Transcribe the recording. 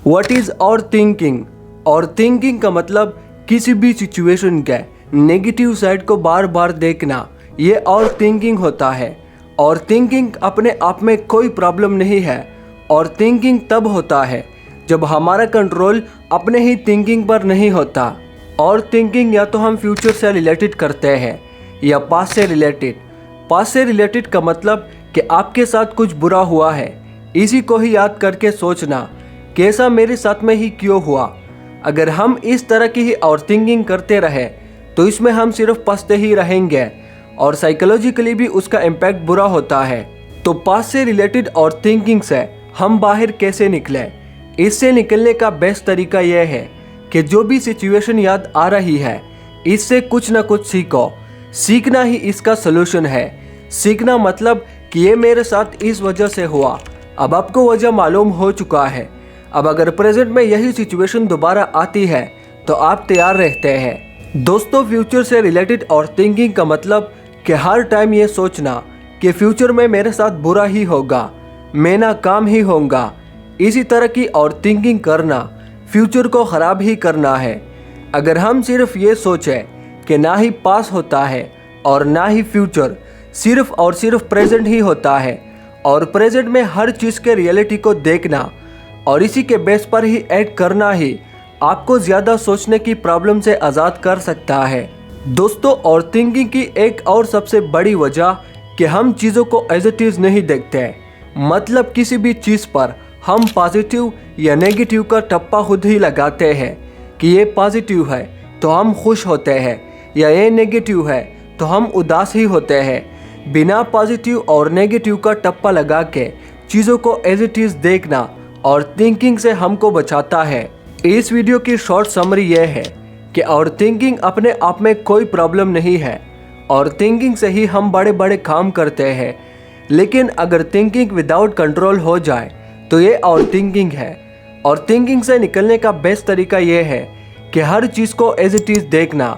What is और thinking? और thinking का मतलब किसी भी सिचुएशन के नेगेटिव साइड को बार बार देखना, ये और थिंकिंग होता है। और थिंकिंग अपने आप में कोई प्रॉब्लम नहीं है। और थिंकिंग तब होता है जब हमारा कंट्रोल अपने ही थिंकिंग पर नहीं होता। और थिंकिंग या तो हम फ्यूचर से रिलेटेड करते हैं या पास्ट से रिलेटेड। पास्ट से रिलेटेड का मतलब कि आपके साथ कुछ बुरा हुआ है, इसी को ही याद करके सोचना कि ऐसा मेरे साथ में ही क्यों हुआ। अगर हम इस तरह की ही और थिंकिंग करते रहे तो इसमें हम सिर्फ पछते ही रहेंगे और साइकोलॉजिकली भी उसका इम्पैक्ट बुरा होता है। तो पास्ट से रिलेटेड और थिंकिंग से हम बाहर कैसे निकले? इससे निकलने का बेस्ट तरीका यह है कि जो भी सिचुएशन याद आ रही है इससे कुछ ना कुछ सीखो। सीखना ही इसका सलूशन है। सीखना मतलब कि ये मेरे साथ इस वजह से हुआ, अब आपको वजह मालूम हो चुका है। अब अगर प्रेजेंट में यही सिचुएशन दोबारा आती है तो आप तैयार रहते हैं। दोस्तों, फ्यूचर से रिलेटेड और थिंकिंग का मतलब कि हर टाइम ये सोचना कि फ्यूचर में मेरे साथ बुरा ही होगा, मैं नाकाम ही होऊंगा, इसी तरह की और थिंकिंग करना फ्यूचर को ख़राब ही करना है। अगर हम सिर्फ ये सोचें कि ना ही पास होता है और ना ही फ्यूचर, सिर्फ और सिर्फ प्रेजेंट ही होता है और प्रेजेंट में हर चीज़ के रियलिटी को देखना और इसी के बेस पर ही ऐड करना ही आपको ज़्यादा सोचने की प्रॉब्लम से आज़ाद कर सकता है। दोस्तों, और थिंकिंग की एक और सबसे बड़ी वजह कि हम चीज़ों को एज इट इज़ नहीं देखते। मतलब किसी भी चीज़ पर हम पॉजिटिव या नेगेटिव का टप्पा खुद ही लगाते हैं कि ये पॉजिटिव है तो हम खुश होते हैं या ये नेगेटिव है तो हम उदास ही होते हैं। बिना पॉजिटिव और नेगेटिव का टप्पा लगा के चीज़ों को एज इट इज़ देखना और थिंकिंग से हमको बचाता है। इस वीडियो की शॉर्ट समरी यह है कि और थिंकिंग अपने आप में कोई प्रॉब्लम नहीं है और थिंकिंग से ही हम बड़े बड़े काम करते हैं। लेकिन अगर थिंकिंग विदाउट कंट्रोल हो जाए तो ये और थिंकिंग है। और थिंकिंग से निकलने का बेस्ट तरीका ये है कि हर चीज़ को एज इट इज़ देखना